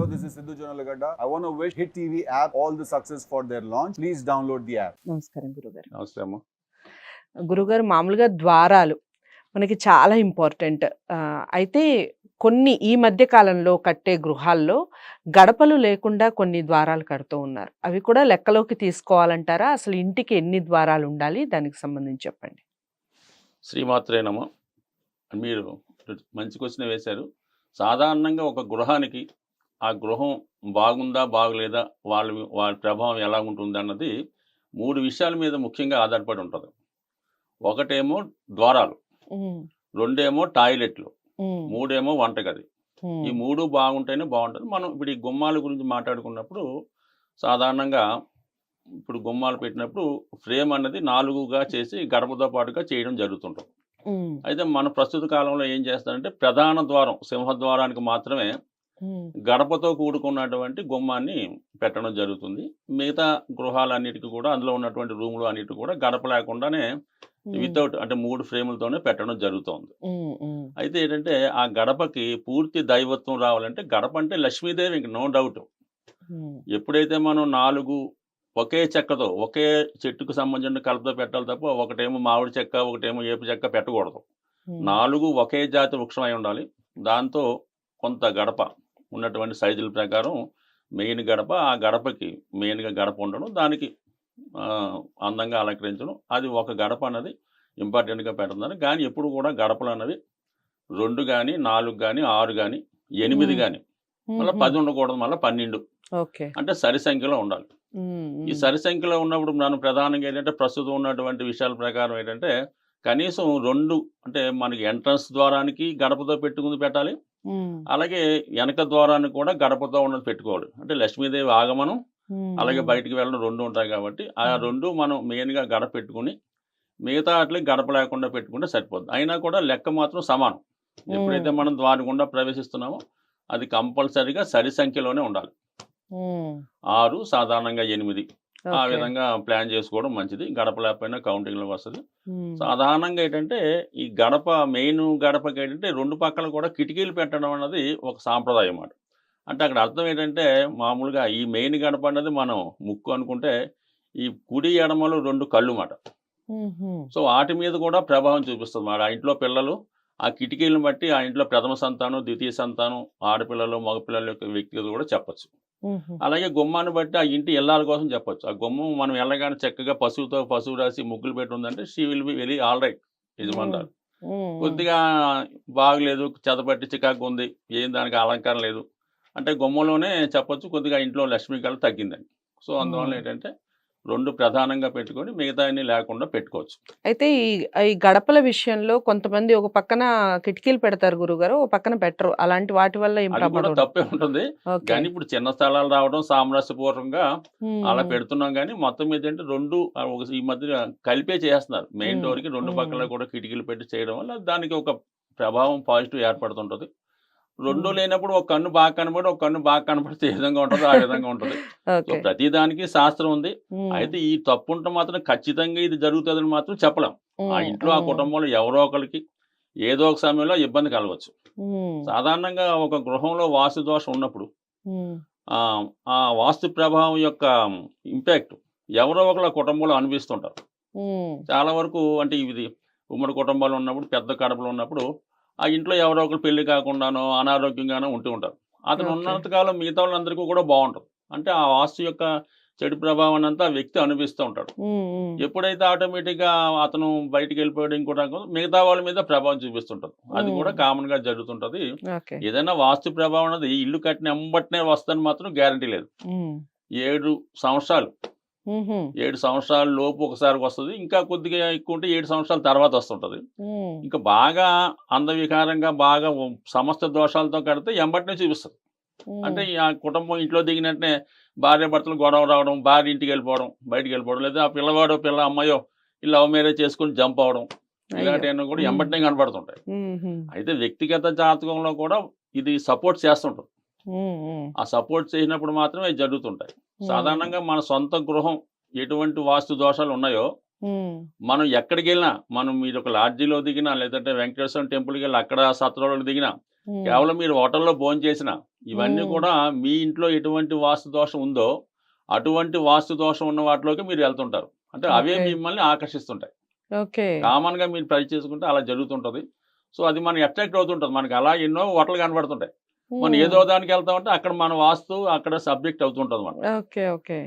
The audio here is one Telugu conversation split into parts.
Hello, this is Sidhu Jonalagada. I want to wish Hit TV app all the success for their launch. Please download the app. నమస్కారం గురుగారు. నమస్తే అమ్మ. గురుగారు, మామూలుగా ద్వారాలు మనకి చాలా ఇంపార్టెంట్. అయితే కొన్ని ఈ మధ్య కాలంలో కట్టే గృహాల్లో గడపలు లేకుండా కొన్ని ద్వారాలు కడుతూ ఉన్నారు. అవి కూడా లెక్కలోకి తీసుకోవాలంటారా? అసలు ఇంటికి ఎన్ని ద్వారాలు ఉండాలి? దానికి సంబంధించి చెప్పండి. శ్రీమాత్రే నమః. మీరు మంచి క్వశ్చన్ వేశారు. సాధారణంగా ఒక గృహానికి ఆ గృహం బాగుందా బాగులేదా, వాళ్ళ ప్రభావం ఎలా ఉంటుంది అన్నది 3 విషయాల మీద ముఖ్యంగా ఆధారపడి ఉంటుంది. ఒకటేమో ద్వారాలు, రెండేమో టాయిలెట్లు, మూడేమో వంటగది. ఈ 3 బాగుంటేనే బాగుంటుంది. మనం ఇప్పుడు ఈ గుమ్మాల గురించి మాట్లాడుకున్నప్పుడు సాధారణంగా ఇప్పుడు గుమ్మాలు పెట్టినప్పుడు ఫ్రేమ్ అన్నది 4గా చేసి గడపతో పాటుగా చేయడం జరుగుతుంటుంది. అయితే మన ప్రస్తుత కాలంలో ఏం చేస్తారంటే ప్రధాన ద్వారం సింహద్వారానికి మాత్రమే గడపతో కూడుకున్నటువంటి గుమ్మాన్ని పెట్టడం జరుగుతుంది. మిగతా గృహాలన్నిటికీ కూడా అందులో ఉన్నటువంటి రూములు అన్నిటికీ కూడా గడప లేకుండానే వితౌట్ అంటే 3 ఫ్రేములతోనే పెట్టడం జరుగుతుంది. అయితే ఏంటంటే ఆ గడపకి పూర్తి దైవత్వం రావాలంటే గడప అంటే లక్ష్మీదేవి, ఇంక నో డౌట్. ఎప్పుడైతే మనం 4 ఒకే చెక్కతో ఒకే చెట్టుకు సంబంధించిన కలపతో పెట్టాలి తప్ప ఒకటేమో మామిడి చెక్క ఒకటేమో ఏపు చెక్క పెట్టకూడదు. 4 ఒకే జాతి వృక్షం అయి ఉండాలి. దాంతో కొంత గడప ఉన్నటువంటి సైజుల ప్రకారం మెయిన్ గడప, ఆ గడపకి మెయిన్గా గడప ఉండడం, దానికి అందంగా అలంకరించడం, అది ఒక గడప అన్నది ఇంపార్టెంట్గా పెడుతుంది. కానీ ఎప్పుడు కూడా గడపలు అన్నది 2 కానీ 4 కానీ 6 కానీ 8 కానీ మళ్ళీ 10 ఉండకూడదు, మళ్ళీ 12 అంటే సరి సంఖ్యలో ఉండాలి. ఈ సరి సంఖ్యలో ఉన్నప్పుడు మనం ప్రధానంగా ఏంటంటే ప్రస్తుతం ఉన్నటువంటి విషయాల ప్రకారం ఏంటంటే కనీసం 2 అంటే మనకి ఎంట్రన్స్ ద్వారానికి గడపతో పెట్టుకుని పెట్టాలి, అలాగే వెనక ద్వారాన్ని కూడా గడపతో ఉన్నది పెట్టుకోవాలి. అంటే లక్ష్మీదేవి ఆగమనం అలాగే బయటికి వెళ్ళడం 2 ఉంటాయి కాబట్టి ఆ 2 మనం మెయిన్గా గడప పెట్టుకుని మిగతా అట్లే గడప లేకుండా పెట్టుకుంటే సరిపోద్ది. అయినా కూడా లెక్క మాత్రం సమానం. ఎప్పుడైతే మనం ద్వారం గుండా ప్రవేశిస్తున్నామో అది కంపల్సరీగా సరి సంఖ్యలోనే ఉండాలి. 6 సాధారణంగా 8 ఆ విధంగా ప్లాన్ చేసుకోవడం మంచిది. గడప లేకపోయినా కౌంటింగ్లో వస్తుంది. సాధారణంగా ఏంటంటే ఈ గడప మెయిన్ గడపకి ఏంటంటే 2 పక్కల కూడా కిటికీలు పెట్టడం అన్నది ఒక సాంప్రదాయం అన్నమాట. అంటే అక్కడ అర్థం ఏంటంటే మామూలుగా ఈ మెయిన్ గడప అన్నది మనం ముక్కు అనుకుంటే ఈ కుడి ఎడమలు 2 కళ్ళు మాట. సో వాటి మీద కూడా ప్రభావం చూపిస్తుంది మాట. ఆ ఇంట్లో పిల్లలు ఆ కిటికీలను బట్టి ఆ ఇంట్లో ప్రథమ సంతానం, ద్వితీయ సంతానం, ఆడపిల్లలు మగపిల్లల యొక్క వ్యక్తిగత కూడా చెప్పచ్చు. అలాగే గుమ్మాన్ని బట్టి ఆ ఇంటి ఇళ్ళాల కోసం చెప్పొచ్చు. ఆ గుమ్మం మనం వెళ్ళగానే చక్కగా పసుపు రాసి ముగ్గులు పెట్టి ఉందంటే she will be very all right యజమానురాలు. కొద్దిగా బాగలేదు, చెదపట్టి చికాకు ఉంది, ఏం దానికి అలంకారం లేదు అంటే గుమ్మంలోనే చెప్పొచ్చు కొద్దిగా ఇంట్లో లక్ష్మీ కళ తగ్గిందని. సో అందువల్ల ఏంటంటే 2 ప్రధానంగా పెట్టుకొని మిగతా అన్ని లేకుండా పెట్టుకోవచ్చు. అయితే ఈ గడపల విషయంలో కొంతమంది ఒక పక్కన కిటికీలు పెడతారు గురుగారు, ఒక పక్కన పెట్టరు. అలాంటి వాటి వల్ల ఏం అది కూడా తప్పే ఉంటుంది. కానీ ఇప్పుడు చిన్న స్థలాలు రావడం సామరస్యపూర్వకంగా అలా పెడుతున్నాం. కానీ మొత్తం మీద ఏంటంటే 2 ఈ మధ్య కలిపే చేస్తున్నారు. మెయిన్ డోర్కి 2 పక్కల కూడా కిటికీలు పెట్టి చేయడం వల్ల దానికి ఒక ప్రభావం పాజిటివ్ ఏర్పడుతుంటుంది. 2 లేనప్పుడు ఒక కన్ను బాగా కనబడి ఒక కన్ను బాగా కనపడితే ఏ విధంగా ఉంటుంది ఆ విధంగా ఉంటుంది. సో ప్రతి దానికి శాస్త్రం ఉంది. అయితే ఈ తప్పు ఉంటే మాత్రం ఖచ్చితంగా ఇది జరుగుతుందని మాత్రం చెప్పలేం. ఆ ఇంట్లో ఆ కుటుంబంలో ఎవరో ఒకరికి ఏదో ఒక సమయంలో ఇబ్బంది కలగవచ్చు. సాధారణంగా ఒక గృహంలో వాస్తు దోషం ఉన్నప్పుడు ఆ వాస్తు ప్రభావం యొక్క ఇంపాక్ట్ ఎవరో ఒకళ్ళ కుటుంబంలో అనిపిస్తుంటారు. చాలా వరకు అంటే ఇది ఉమ్మడి కుటుంబాలు ఉన్నప్పుడు పెద్ద కడపలు ఉన్నప్పుడు ఆ ఇంట్లో ఎవరో ఒకరు పెళ్లి కాకుండానో అనారోగ్యంగానో ఉంటూ ఉంటారు. అతను ఉన్నంతకాలం మిగతా వాళ్ళందరికీ కూడా బాగుంటుంది. అంటే ఆ వాస్తు యొక్క చెడు ప్రభావాన్ని అంతా ఆ వ్యక్తి అనిపిస్తూ ఉంటాడు. ఎప్పుడైతే ఆటోమేటిక్గా అతను బయటికి వెళ్ళిపోయాడు ఇంకోటి మిగతా వాళ్ళ మీద ప్రభావం చూపిస్తుంటది. అది కూడా కామన్ గా జరుగుతుంటది. ఏదైనా వాస్తు ప్రభావం అనేది ఇల్లు కట్టిన ఎంబట్నే వస్తుందని మాత్రం గ్యారంటీ లేదు. 7 సంవత్సరాలు 7 సంవత్సరాల లోపు ఒకసారి వస్తుంది. ఇంకా కొద్దిగా ఎక్కువ ఉంటే 7 సంవత్సరాల తర్వాత వస్తుంటది. ఇంకా బాగా అందవికారంగా బాగా సమస్త దోషాలతో కడితే ఎంబటినే చూపిస్తుంది. అంటే ఆ కుటుంబం ఇంట్లో దిగినట్టే భార్య భర్తలు గొడవ రావడం, భార్య ఇంటికి వెళ్ళిపోవడం, బయటికి వెళ్ళిపోవడం, లేదా ఆ పిల్లవాడో పిల్ల అమ్మాయో ఈ లవ్ మ్యారేజ్ చేసుకుని జంప్ అవడం, ఇలాంటివన్నీ కూడా ఎంబటినే కనపడుతుంటాయి. అయితే వ్యక్తిగత జాతకంలో కూడా ఇది సపోర్ట్ చేస్తుంటుంది. ఆ సపోర్ట్ చేసినప్పుడు మాత్రమే జరుగుతుంటాయి. సాధారణంగా మన సొంత గృహం ఎటువంటి వాస్తు దోషాలు ఉన్నాయో మనం ఎక్కడికి వెళ్ళినా, మనం మీరు ఒక లాడ్జీలో దిగినా లేదంటే వెంకటేశ్వర టెంపుల్కి వెళ్ళి అక్కడ సత్రంలో దిగినా కేవలం మీరు హోటల్లో భోజనం చేసిన ఇవన్నీ కూడా మీ ఇంట్లో ఎటువంటి వాస్తు దోషం ఉందో అటువంటి వాస్తు దోషం ఉన్న వాటిలోకి మీరు వెళ్తుంటారు. అంటే అవే ఓకే. మిమ్మల్ని ఆకర్షిస్తుంటాయి. ఓకే. కామన్గా మీరు ట్రై చేసుకుంటే అలా జరుగుతుంటుంది. సో అది మనకి అట్రాక్ట్ అవుతుంటుంది. మనకి అలా ఎన్నో హోటల్ కనబడుతుంటాయి. మనం ఏదో దానికి వెళ్తామంటే అక్కడ మన వాస్తు అక్కడ సబ్జెక్ట్ అవుతుంటుంది మనం. ఓకే. ఓకే.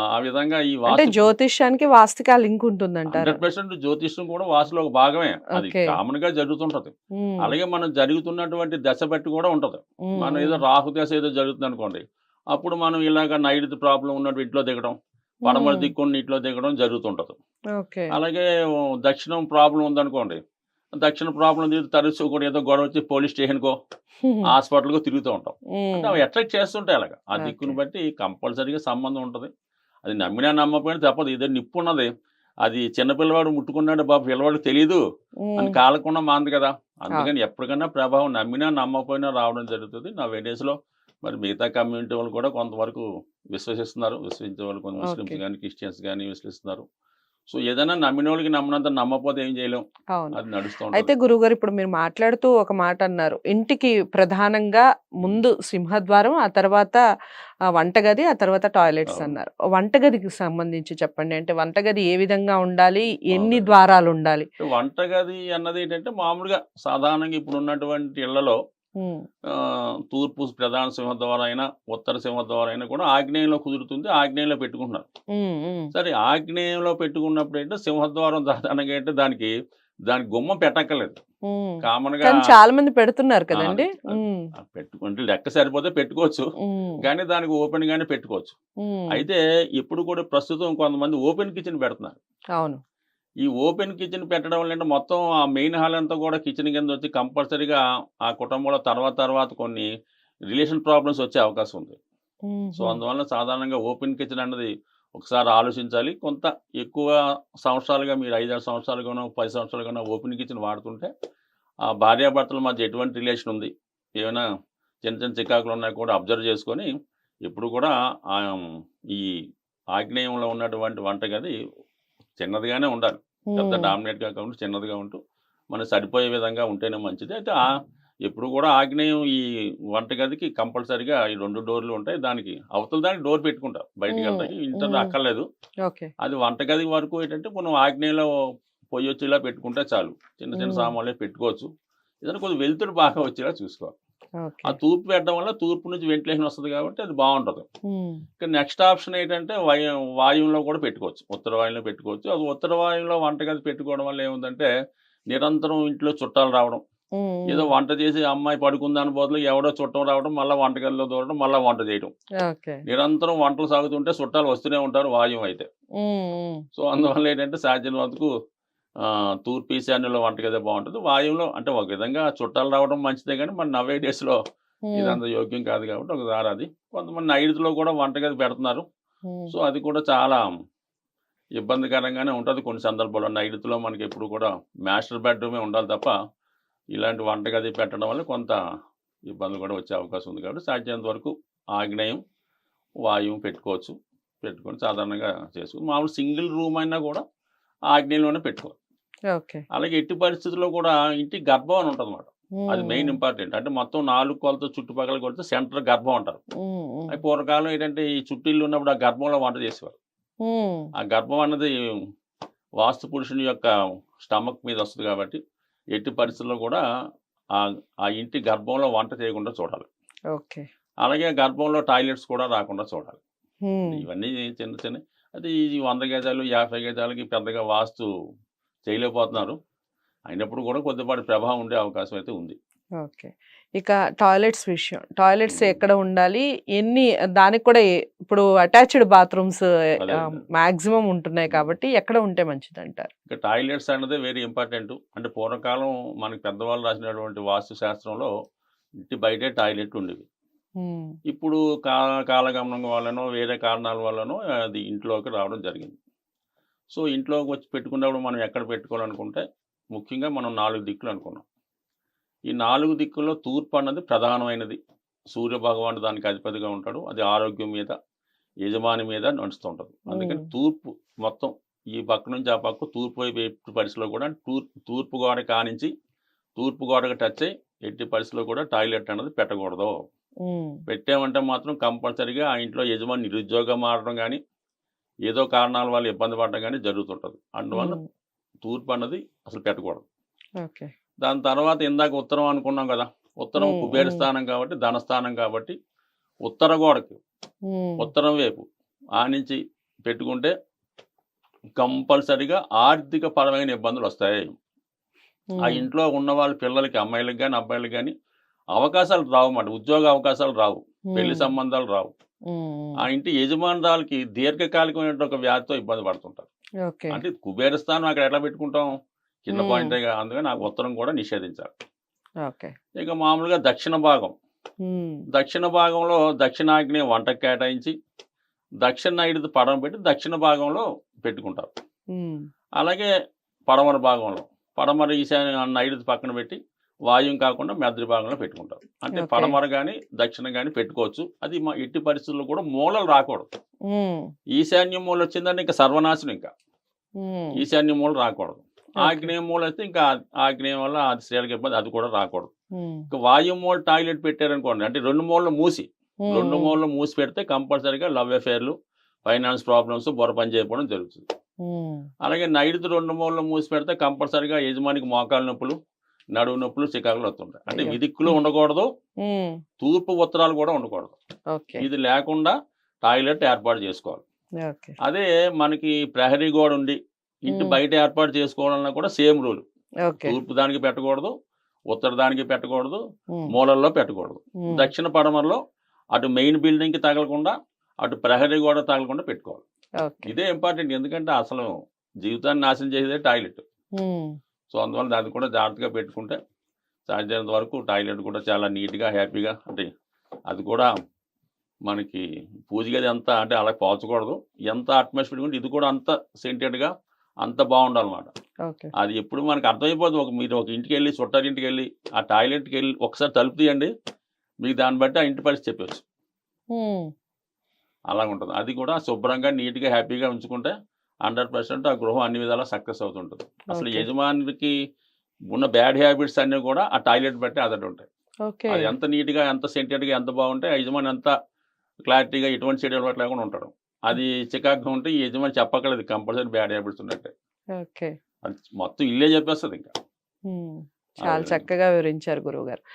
ఆ విధంగా ఈ అంటే వాస్తు జ్యోతిష్యానికి వాస్తుకి ఆ లింక్ ఉంటుందంటారు. 100% జ్యోతిష్యం కూడా వాస్తులో ఒక భాగమే. అది ఓకే. కామన్ గా జరుగుతుంటది. హ్మ్. అలాగే మనం జరుగుతున్నటువంటి దశ బట్టి కూడా ఉంటది. హ్మ్. మనం ఏదో రాహు దశ ఏదో జరుగుతుంది అనుకోండి, అప్పుడు మనం ఇలాగ నైరుతి ప్రాబ్లం ఉన్నట్టు ఇంట్లో దిగడం, పడమర దిక్కున్న ఇంట్లో దిగడం జరుగుతుంటది. ఓకే. అలాగే దక్షిణం ప్రాబ్లం ఉందనుకోండి, దక్షిణ ప్రాబ్లం తరచు కూడా ఏదో గొడవ వచ్చి పోలీస్ స్టేషన్కో హాస్పిటల్కో తిరుగుతూ ఉంటాం. అంటే అవి అట్రాక్ట్ చేస్తుంటాయి అలాగా. ఆ దిక్కును ఓకే. బట్టి కంపల్సరీగా సంబంధం ఉంటది. అది నమ్మినా నమ్మకపోయినా తప్పదు. ఇదే నిప్పు ఉన్నది, అది చిన్న పిల్లవాడు ముట్టుకున్నాడు బాబు పిల్లవాడికి తెలియదు అని కాలకుండా మాంది కదా. అందుకని ఎప్పటికైనా ప్రభావం నమ్మినా నమ్మకపోయినా రావడం జరుగుతుంది. నా డేస్లో మరి మిగతా కమ్యూనిటీ వాళ్ళు కూడా కొంతవరకు విశ్వసిస్తున్నారు. విశ్వసించే వాళ్ళు కొంత ముస్లిమ్స్ ఓకే. కానీ క్రిస్టియన్స్ కానీ విశ్వసిస్తున్నారు. సో ఏదైనా నమ్మిన వాళ్ళకి నమ్మినంత నమ్మకపోతే ఏం చేయలేం. అవును. అది నడుస్తూ అయితే ఉంటుంది. గురువుగారు ఇప్పుడు మీరు మాట్లాడుతూ ఒక మాట అన్నారు. ఇంటికి ప్రధానంగా ముందు సింహద్వారం, ఆ తర్వాత వంటగది, ఆ తర్వాత టాయిలెట్స్ అవును. అన్నారు. వంటగదికి సంబంధించి చెప్పండి. అంటే వంటగది ఏ విధంగా ఉండాలి? ఎన్ని అవునండి. ద్వారాలు ఉండాలి? వంటగది అన్నది ఏంటంటే మామూలుగా సాధారణంగా ఇప్పుడు ఉన్నటువంటి ఇళ్లలో హ్మ్. తూర్పు ప్రధాన సింహద్వారం అయినా ఉత్తర సింహద్వారం అయినా కూడా ఆగ్నేయంలో కుదురుతుంది. ఆగ్నేయంలో పెట్టుకుంటున్నారు. హ్మ్. హ్మ్. సరే ఆగ్నేయంలో పెట్టుకున్నప్పుడు ఏంటంటే సింహద్వారం సాధారణంగా ఏంటంటే దానికి గుమ్మం పెట్టక్కర్లేదు. హ్మ్. కామన్‌గా కానీ చాలా మంది పెడుతున్నారు అది కదండీ! అది హ్మ్. పెట్టుకుంటే లెక్క సరిపోతే పెట్టుకోవచ్చు. హ్మ్. కానీ దానికి ఓపెన్‌గానే పెట్టుకోవచ్చు. హ్మ్. అయితే ఇప్పుడు కూడా ప్రస్తుతం కొంతమంది ఓపెన్ కిచెన్ పెడుతున్నారు. అవును. ఈ ఓపెన్ కిచెన్ పెట్టడం వల్ల ఏంటంటే మొత్తం ఆ మెయిన్ హాల్ అంతా కూడా కిచెన్ కింద వచ్చి కంపల్సరీగా ఆ కుటుంబంలో తర్వాత కొన్ని రిలేషన్ ప్రాబ్లమ్స్ వచ్చే అవకాశం ఉంది. సో హుహు. అందువల్ల సాధారణంగా ఓపెన్ కిచెన్ అన్నది ఒకసారి ఆలోచించాలి. కొంత ఎక్కువ సంవత్సరాలుగా మీరు 5, 6 సంవత్సరాలుగానో 10 సంవత్సరాలుగానో ఓపెన్ కిచెన్ వాడుతుంటే ఆ భార్యాభర్తల మధ్య ఎటువంటి రిలేషన్ ఉంది, ఏమైనా చిన్న చిన్న చికాకులు ఉన్నా కూడా అబ్జర్వ్ చేసుకొని ఎప్పుడు కూడా ఈ ఆగ్నేయంలో ఉన్నటువంటి వంటగది చిన్నదిగానే ఉండాలి. పెద్ద హ్మ్. డామినేట్‌గా కాకుండా చిన్నదిగా ఉంటూ మనకు సరిపోయే విధంగా ఉంటేనే మంచిది. అయితే ఎప్పుడు కూడా ఆగ్నేయం ఈ వంటగదికి కంపల్సరీగా ఈ 2 డోర్‌లు ఉంటాయి. దానికి అవతల దానికి డోర్ పెట్టుకుంటారు. హ్మ్. బయటికెళ్ళడానికి ఇంటర్ హ్మ్. అక్కర్లేదు. ఓకే. అది వంటగది వరకు ఏంటంటే మనం ఆగ్నేయంలో పొయ్యొచ్చేలా పెట్టుకుంటే చాలు. చిన్న చిన్న హ్మ్. సామాన్లే పెట్టుకోవచ్చు. ఏదైనా కొంచెం వెలుతురు బాగా వచ్చేలా చూసుకోవాలి. ఆ ఓకే. తూర్పు పెట్టడం వల్ల తూర్పు నుంచి వెంటిలేషన్ వస్తది కాబట్టి అది బావుంటది. హ్మ్. ఇక నెక్స్ట్ ఆప్షన్ ఏంటంటే వాయువులో కూడా పెట్టుకోవచ్చు. ఉత్తర వాయువులో పెట్టుకోవచ్చు. అది ఉత్తర వాయువులో వంటగది పెట్టుకోవడం వల్ల ఏముందంటే, నిరంతరం ఇంట్లో చుట్టాలు రావడం. హ్మ్. ఏదో హ్మ్. వంట చేసి అమ్మాయి పడుకుందాని బదులు ఎవడో చుట్టం రావడం, మళ్ళా వంటగదిలో దూరడం, మళ్ళా వంట చేయడం. ఓకే. నిరంతరం వంటలు సాగుతుంటే చుట్టాలు వస్తూనే ఉంటారు వాయువు అయితే. హ్మ్. హ్మ్. సో, అందువల్ల ఏంటంటే సాధ్యమైనంత వరకు తూర్పు ఈశాన్యంలో వంటగదే బావుంటది. వాయువులో అంటే ఒక విధంగా చుట్టాలు రావడం మంచిదే గానీ, మరి నౌ ఏ డేస్‌లో హ్మ్. ఇదంత యోగ్యం కాదు కాబట్టి ఒక దారది. కొంతమంది నైరుతిలో కూడా వంటగది పెడుతున్నారు. హ్మ్. సో, అది కూడా చాలా ఇబ్బందికరంగానే ఉంటది కొన్ని సందర్భాల్లో. నైరుతిలో మనకెప్పుడు కూడా మాస్టర్ బెడ్‌రూమే ఉండాలి తప్ప, ఇలాంటి వంటగది పెట్టడం వల్ల కొంత ఇబ్బందులు కూడా వచ్చే అవకాశం ఉంది కాబట్టి, సాధ్యమైనంత వరకు ఆగ్నేయం, వాయువు పెట్టుకోవచ్చు. పెట్టుకొని సాధారణంగా మామూలు సింగిల్ రూమ్ అయినా కూడా ఆగ్నేయంలోనే పెట్టుకోవాలి. ఓకే. అలాగే ఎట్టి పరిస్థితుల్లో కూడా ఇంటికి గర్భం అని ఉంటదన్నమాట. అది హ్మ్. మెయిన్ హ్మ్. ఇంపార్టెంట్. అంటే మొత్తం 4 కొలతలు చుట్టుపక్కల కొడితే సెంటర్ గర్భం అంటారు. హ్మ్. హ్మ్. అయి పూర్వకాలం ఏంటంటే ఈ చుట్టిల్లు ఉన్నప్పుడు ఆ గర్భంలో వంట చేసేవారు. హ్మ్. ఆ గర్భం అన్నది వాస్తు పురుషుని యొక్క స్టమక్ మీద వస్తది కాబట్టి, ఎట్టి పరిస్థితుల్లో కూడా ఆ ఇంటి గర్భంలో వంట చేయకుండా చూడాలి. ఓకే. అలాగే గర్భంలో టాయిలెట్స్ కూడా రాకుండా చూడాలి. హ్మ్. ఇవన్నీ చిన్న చిన్నయి. అయితే ఈ 100 గజాలు, 50 గజాలకి పెద్దగా వాస్తు చేయలేకపోతున్నారు. అయినప్పుడు కూడా కొద్దిపాటి ప్రభావం ఉండే అవకాశం అయితే ఉంది. ఓకే. ఇక టాయిలెట్స్ విషయం. టాయిలెట్స్ హ్మ్. ఎక్కడ ఉండాలి? ఎన్ని దానికి కూడా ఇప్పుడు అటాచ్డ్ బాత్రూమ్స్ అదే. అదే. మాక్సిమం ఉంటున్నాయి హ్మ్. కాబట్టి ఎక్కడ ఉంటే మంచిదంటారు? ఇక టాయిలెట్స్ అన్నదే వెరీ ఇంపార్టెంటు. అంటే పూర్వకాలం మనకి పెద్దవాళ్ళు రాసినటువంటి వాస్తు శాస్త్రంలో ఇంటి బయటే టాయిలెట్లు ఉండేవి. హ్మ్. ఇప్పుడు కాలగమనం వల్లనో, వేరే కారణాల వల్లనో అది ఇంట్లోకి రావడం జరిగింది. సో, ఇంట్లోకి వచ్చి పెట్టుకున్నప్పుడు మనం ఎక్కడ పెట్టుకోవాలనుకుంటే, ముఖ్యంగా మనం 4 దిక్కులు అనుకున్నాం. ఈ 4 దిక్కుల్లో తూర్పు అన్నది ప్రధానమైనది. సూర్య భగవానుడు దానికి అధిపతిగా ఉంటాడు. అది ఆరోగ్యం మీద, యజమాని మీద నడుస్తూ ఉంటది. హ్మ్. అందుకని తూర్పు మొత్తం ఈ పక్క నుంచి ఆ పక్క తూర్పు వైపు ఎట్టి పరిస్థితిలో కూడా తూర్పు గోడ కానించి తూర్పు గోడకి టచ్ అయ్యి ఎట్టి పరిస్థితుల్లో కూడా టాయిలెట్ అన్నది పెట్టకూడదు. పెట్టామంటే మాత్రం కంపల్సరీగా ఆ ఇంట్లో యజమాని నిరుద్యోగం మారడం కానీ ఏదో కారణాల వల్ల ఇబ్బంది పడడం కానీ జరుగుతుంటుంది. అందువల్ల తూర్పు అన్నది అసలు పెట్టకూడదు. ఓకే. దాని తర్వాత ఇందాక ఉత్తరం అనుకున్నాం కదా, ఉత్తరం కుబేర స్థానం కాబట్టి ధనస్థానం కాబట్టి ఉత్తర గోడకి ఉత్తరం వైపు ఆ నుంచి పెట్టుకుంటే కంపల్సరీగా ఆర్థిక పరమైన ఇబ్బందులు వస్తాయి. ఆ ఇంట్లో ఉన్న వాళ్ళ పిల్లలకి అమ్మాయిలకు కానీ అబ్బాయిలకు కానీ అవకాశాలు రావు అన్నమాట. ఉద్యోగ అవకాశాలు రావు, పెళ్లి సంబంధాలు రావు. ఆ ఇంటి యజమానురాలకి దీర్ఘకాలికమైన ఒక వ్యాధితో ఇబ్బంది పడుతుంటారు. అంటే కుబేర స్థానం అక్కడ ఎట్లా పెట్టుకుంటాం, కింద పాయింట్. అందుకని నాకు ఉత్తరం కూడా నిషేధించాలి. ఇక మామూలుగా దక్షిణ భాగం, దక్షిణ భాగంలో దక్షిణాగ్నేయ వంటకు కేటాయించి దక్షిణ నైరుతి పడవ పెట్టి దక్షిణ భాగంలో పెట్టుకుంటారు. అలాగే పడమర భాగంలో పడమర ఈశాన్య నైరుతి పక్కన పెట్టి వాయువు కాకుండా మెదరి భాగంలో పెట్టుకుంటారు. అంటే పడమర కానీ దక్షిణ కానీ పెట్టుకోవచ్చు. అది మా ఎట్టి పరిస్థితుల్లో కూడా మూలలు రాకూడదు. ఈశాన్య మూల వచ్చిందంటే ఇంకా సర్వనాశనం. ఇంకా ఈశాన్య మూల రాకూడదు. ఆగ్నేయ మూల వస్తే ఇంకా ఆగ్నేయం వల్ల అది స్త్రీలకు ఇబ్బంది, అది కూడా రాకూడదు. ఇంకా వాయు మూల టాయిలెట్ పెట్టారనుకోండి, అంటే రెండు మూలలు మూసి పెడితే కంపల్సరీగా లవ్ అఫేర్లు, ఫైనాన్స్ ప్రాబ్లమ్స్, బుర్ర పని చేయకపోవడం జరుగుతుంది. అలాగే నైరుతి రెండు మూలలో మూసి పెడితే కంపల్సరీగా యజమానికి మోకాలు నొప్పులు, నడువు నొప్పులు, చికాకులు వస్తుంటాయి. అంటే విదిక్కులు ఉండకూడదు, తూర్పు ఉత్తరాలు కూడా ఉండకూడదు. ఇది లేకుండా టాయిలెట్ ఏర్పాటు చేసుకోవాలి. అదే మనకి ప్రహరీ గోడ ఉండి ఇంటి బయట ఏర్పాటు చేసుకోవాలన్నా కూడా సేమ్ రూల్. తూర్పు దానికి పెట్టకూడదు, ఉత్తర దానికి పెట్టకూడదు, మూలల్లో పెట్టకూడదు. దక్షిణ పడమరలో అటు మెయిన్ బిల్డింగ్ కి తగలకుండా, అటు ప్రహరీ గోడ తగలకుండా పెట్టుకోవాలి. ఇదే ఇంపార్టెంట్. ఎందుకంటే అసలు జీవితాన్ని నాశనం చేసేదే టాయిలెట్. సో అందువల్ల దాన్ని కూడా జాగ్రత్తగా పెట్టుకుంటే సాధ్యమైనంత వరకు టాయిలెట్ కూడా చాలా నీట్గా, హ్యాపీగా, అంటే అది కూడా మనకి పూజ గది ఎంత అంటే అలా పోల్చకూడదు. ఎంత అట్మాస్ఫియర్ ఉంటే ఇది కూడా అంత సెంటెడ్గా అంత బాగుండాలన్నమాట. అది ఎప్పుడు మనకు అర్థమైపోతుంది. మీరు ఒక ఇంటికి వెళ్ళి, చుట్టాలింటికి వెళ్ళి ఆ టాయిలెట్కి వెళ్ళి ఒకసారి తలుపు తీయండి, మీకు దాన్ని బట్టి ఆ ఇంటి పరిస్థితి చెప్పవచ్చు. అలా ఉంటుంది. అది కూడా శుభ్రంగా నీట్గా హ్యాపీగా ఉంచుకుంటే 100% ఆ గృహం అన్ని విధాలా సక్సెస్ అవుతుంటుంది. అసలు యజమానికి ఉన్న బ్యాడ్ హ్యాబిట్స్ అన్నీ కూడా ఆ టాయిలెట్ బట్టి అదటి ఉంటాయి. అది ఎంత నీట్గా, ఎంత సెంటెడ్గా, ఎంత బాగుంటే ఆ యజమాని ఎంత క్లారిటీగా, ఎటువంటి చెడు అలవాటు లేకుండా ఉంటాడు. అది చికాకుగా ఉంటే ఈ యజమాని చెప్పగలదు కంపల్సరీ బ్యాడ్ హ్యాబిట్స్ ఉన్నట్టే. మొత్తం ఇల్లే చెప్పేస్తుంది ఇంకా. చాలా చక్కగా వివరించారు గురువు గారు.